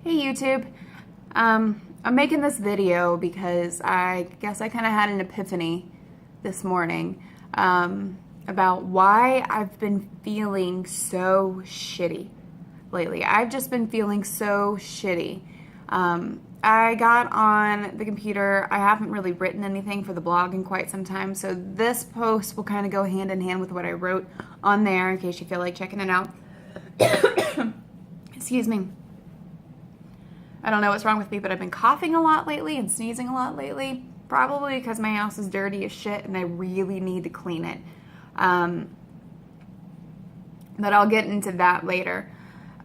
Hey YouTube, I'm making this video because I guess I kind of had an epiphany this morning about why I've been feeling so shitty lately. I've just been feeling so shitty. I got on the computer. I haven't really written anything for the blog in quite some time, so this post will kind of go hand in hand with what I wrote on there in case you feel like checking it out. Excuse me. I don't know what's wrong with me, but I've been coughing a lot lately and sneezing a lot lately. Probably because my house is dirty as shit and I really need to clean it. But I'll get into that later.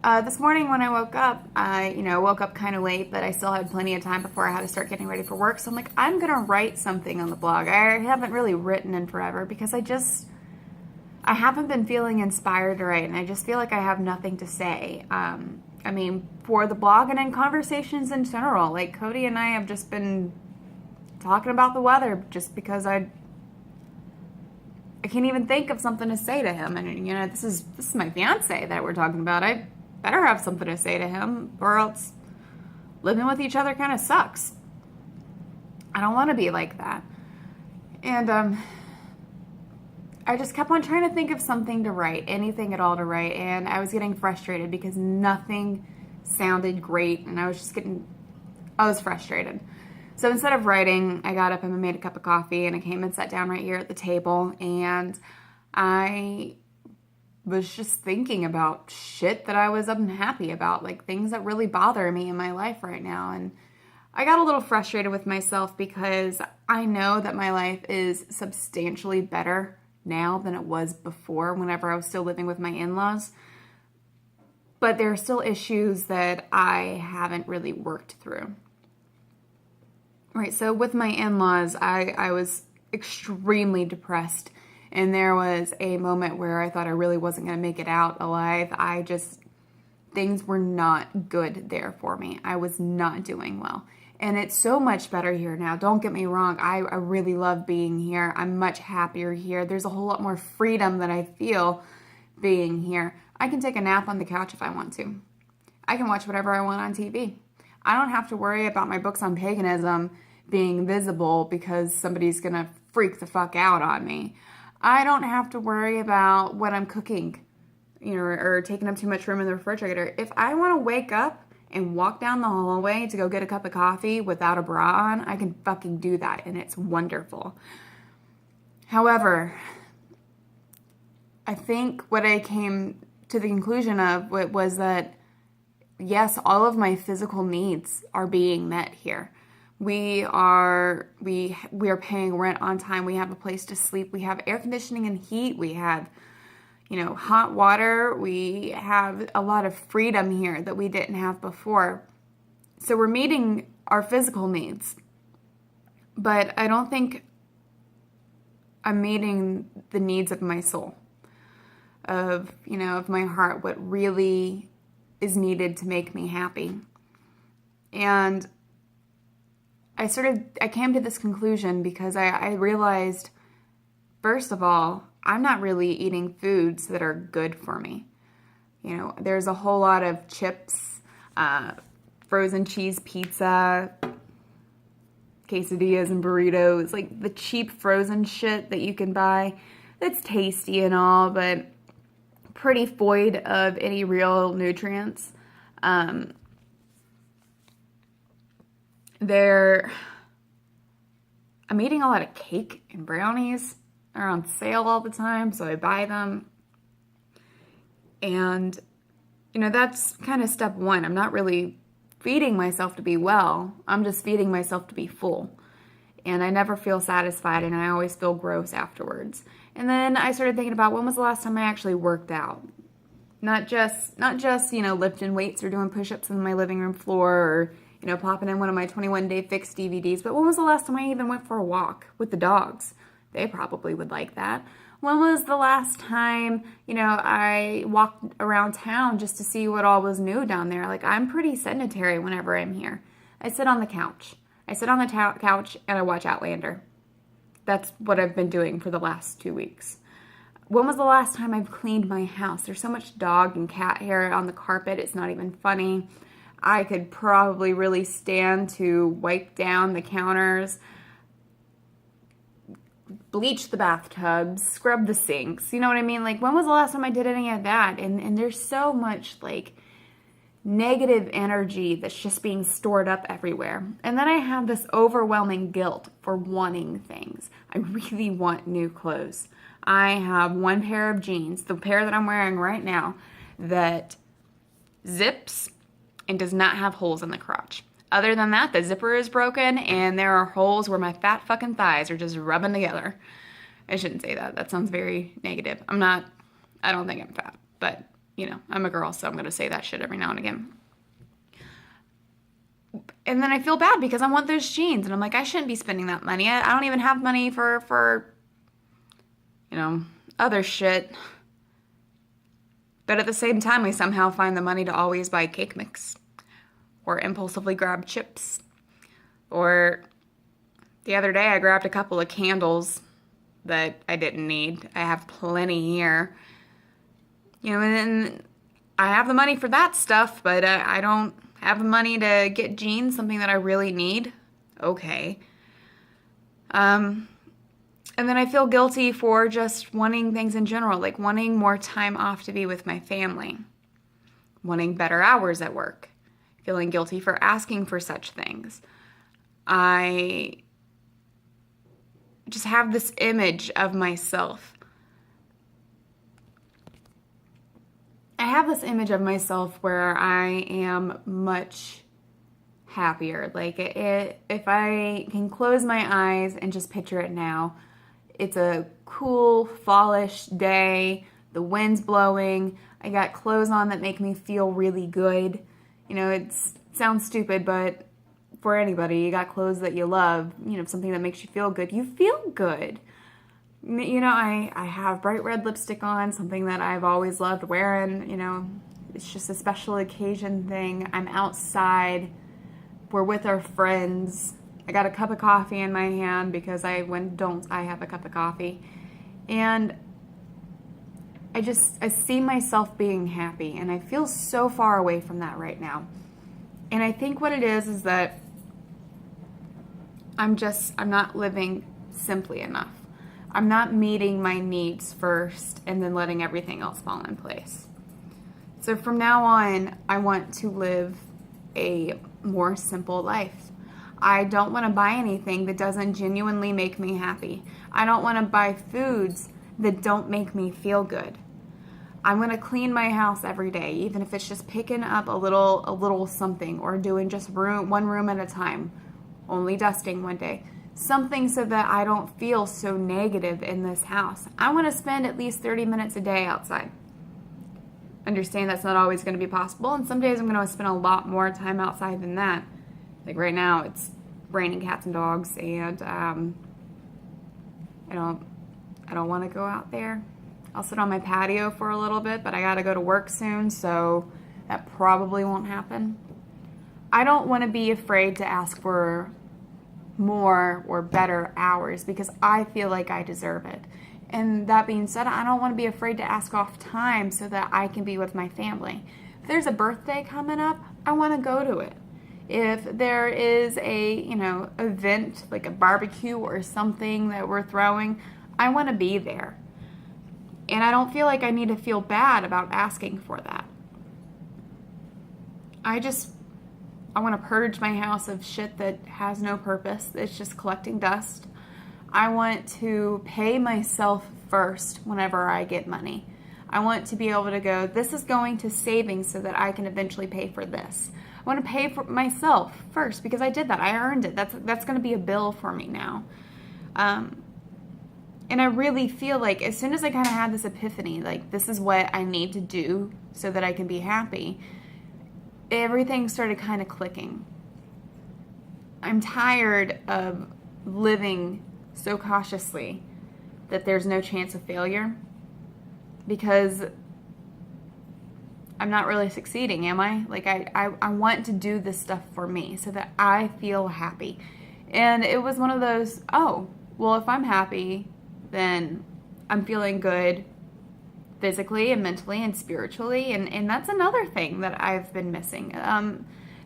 This morning when I woke up, I woke up kind of late, but I still had plenty of time before I had to start getting ready for work. So I'm like, I'm going to write something on the blog. I haven't really written in forever because I haven't been feeling inspired to write, and I just feel like I have nothing to say. For the blog and in conversations in general, like Cody and I have just been talking about the weather just because I can't even think of something to say to him. And this is my fiance that we're talking about. I better have something to say to him, or else living with each other kind of sucks. I don't want to be like that. And I just kept on trying to think of something to write, anything at all to write, and I was getting frustrated because nothing sounded great, and I was frustrated. So instead of writing, I got up and made a cup of coffee, and I came and sat down right here at the table, and I was just thinking about shit that I was unhappy about, like things that really bother me in my life right now, and I got a little frustrated with myself because I know that my life is substantially better now than it was before whenever I was still living with my in-laws. But there are still issues that I haven't really worked through. Right, so with my in-laws, I was extremely depressed. And there was a moment where I thought I really wasn't going to make it out alive. Things were not good there for me. I was not doing well. And it's so much better here now. Don't get me wrong. I really love being here. I'm much happier here. There's a whole lot more freedom that I feel being here. I can take a nap on the couch if I want to. I can watch whatever I want on TV. I don't have to worry about my books on paganism being visible because somebody's going to freak the fuck out on me. I don't have to worry about what I'm cooking, or taking up too much room in the refrigerator. If I want to wake up and walk down the hallway to go get a cup of coffee without a bra on, I can fucking do that, and it's wonderful. However, I think what I came to the conclusion of was that, yes, all of my physical needs are being met here. We are paying rent on time. We have a place to sleep. We have air conditioning and heat. We have hot water. We have a lot of freedom here that we didn't have before. So we're meeting our physical needs. But I don't think I'm meeting the needs of my soul, of my heart, what really is needed to make me happy. And I came to this conclusion because I realized, first of all, I'm not really eating foods that are good for me. There's a whole lot of chips, frozen cheese pizza, quesadillas and burritos, like the cheap frozen shit that you can buy that's tasty and all, but pretty void of any real nutrients. I'm eating a lot of cake and brownies. They're on sale all the time, so I buy them. And, that's kind of step one. I'm not really feeding myself to be well. I'm just feeding myself to be full. And I never feel satisfied, and I always feel gross afterwards. And then I started thinking about, when was the last time I actually worked out? Not just lifting weights or doing push-ups on my living room floor, or popping in one of my 21-day fix DVDs. But when was the last time I even went for a walk with the dogs? They probably would like that. When was the last time, I walked around town just to see what all was new down there? Like, I'm pretty sedentary whenever I'm here. I sit on the couch. Couch and I watch Outlander. That's what I've been doing for the last 2 weeks. When was the last time I've cleaned my house? There's so much dog and cat hair on the carpet. It's not even funny. I could probably really stand to wipe down the counters, bleach the bathtubs, scrub the sinks. You know what I mean? Like, when was the last time I did any of that? And there's so much like negative energy that's just being stored up everywhere. And then I have this overwhelming guilt for wanting things. I really want new clothes. I have one pair of jeans, the pair that I'm wearing right now, that zips and does not have holes in the crotch. Other than that, the zipper is broken and there are holes where my fat fucking thighs are just rubbing together. I shouldn't say that. That sounds very negative. I don't think I'm fat, but you know, I'm a girl, so I'm going to say that shit every now and again. And then I feel bad because I want those jeans and I'm like, I shouldn't be spending that money. I don't even have money for you know, other shit. But at the same time, I somehow find the money to always buy cake mix or impulsively grab chips. Or the other day, I grabbed a couple of candles that I didn't need. I have plenty here. You know, and I have the money for that stuff, but I don't have the money to get jeans, something that I really need. Okay. And then I feel guilty for just wanting things in general, like wanting more time off to be with my family, wanting better hours at work, feeling guilty for asking for such things. I just have this image of myself. I have this image of myself where I am much happier. Like, if I can close my eyes and just picture it now, it's a cool, fallish day. The wind's blowing. I got clothes on that make me feel really good. You know, it sounds stupid, but for anybody, you got clothes that you love, you know, something that makes you feel good. You feel good. You know, I have bright red lipstick on, something that I've always loved wearing. You know, it's just a special occasion thing. I'm outside. We're with our friends. I got a cup of coffee in my hand because I have a cup of coffee. And I see myself being happy, and I feel so far away from that right now. And I think what it is that I'm not living simply enough. I'm not meeting my needs first and then letting everything else fall in place. So from now on, I want to live a more simple life. I don't want to buy anything that doesn't genuinely make me happy. I don't want to buy foods that don't make me feel good. I'm going to clean my house every day, even if it's just picking up a little something or doing just one room at a time, only dusting one day. Something so that I don't feel so negative in this house. I want to spend at least 30 minutes a day outside. Understand that's not always going to be possible, and some days I'm going to spend a lot more time outside than that. Like right now, it's raining cats and dogs, and I don't want to go out there. I'll sit on my patio for a little bit, but I got to go to work soon, so that probably won't happen. I don't want to be afraid to ask for more or better hours because I feel like I deserve it. And that being said, I don't want to be afraid to ask off time so that I can be with my family. If there's a birthday coming up, I want to go to it. If there is a, event like a barbecue or something that we're throwing, I want to be there. And I don't feel like I need to feel bad about asking for that. I want to purge my house of shit that has no purpose. It's just collecting dust. I want to pay myself first whenever I get money. I want to be able to go, this is going to savings so that I can eventually pay for this. I want to pay for myself first because I did that. I earned it. That's going to be a bill for me now. And I really feel like as soon as I kind of had this epiphany, like this is what I need to do so that I can be happy, everything started kind of clicking. I'm tired of living so cautiously that there's no chance of failure because I'm not really succeeding, am I? Like I want to do this stuff for me so that I feel happy. And it was one of those, oh, well, if I'm happy, then I'm feeling good physically and mentally and spiritually. And that's another thing that I've been missing.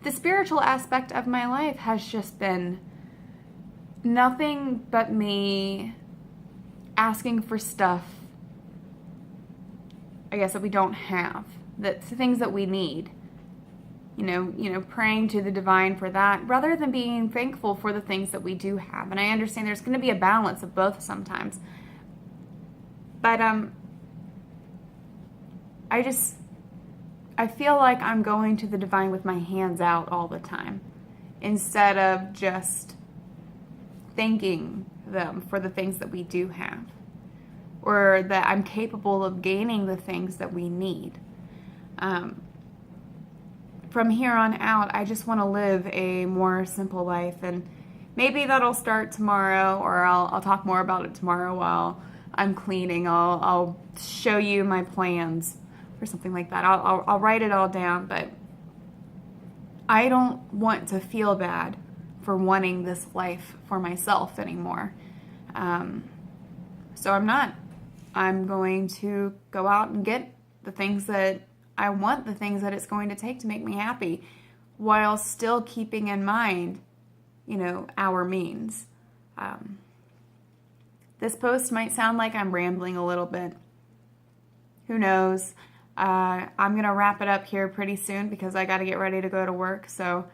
the spiritual aspect of my life has just been nothing but me asking for stuff, I guess, that we don't have, that's the things that we need. Praying to the divine for that rather than being thankful for the things that we do have. And I understand there's going to be a balance of both sometimes. But I feel like I'm going to the divine with my hands out all the time instead of just thanking them for the things that we do have, or that I'm capable of gaining the things that we need. From here on out, I just want to live a more simple life, and maybe that'll start tomorrow, or I'll talk more about it tomorrow while I'm cleaning. I'll show you my plans or something like that. I'll write it all down, but I don't want to feel bad for wanting this life for myself anymore. So I'm not. I'm going to go out and get the things that I want, the things that it's going to take to make me happy, while still keeping in mind, our means. This post might sound like I'm rambling a little bit. Who knows? I'm going to wrap it up here pretty soon because I got to get ready to go to work. So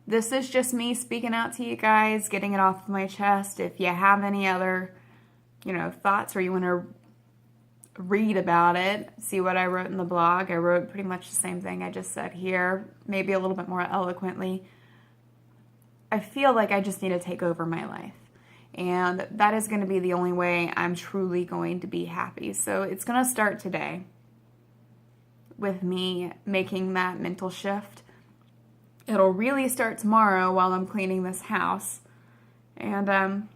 this is just me speaking out to you guys, getting it off of my chest. If you have any other, thoughts, or you want to read about it, see what I wrote in the blog. I wrote pretty much the same thing I just said here, maybe a little bit more eloquently. I feel like I just need to take over my life. And that is going to be the only way I'm truly going to be happy. So it's going to start today with me making that mental shift. It'll really start tomorrow while I'm cleaning this house. And,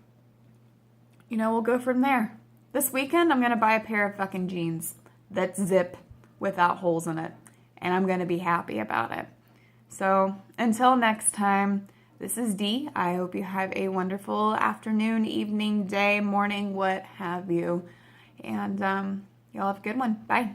we'll go from there. This weekend, I'm going to buy a pair of fucking jeans that zip without holes in it. And I'm going to be happy about it. So until next time, this is Dee. I hope you have a wonderful afternoon, evening, day, morning, what have you. And y'all have a good one. Bye.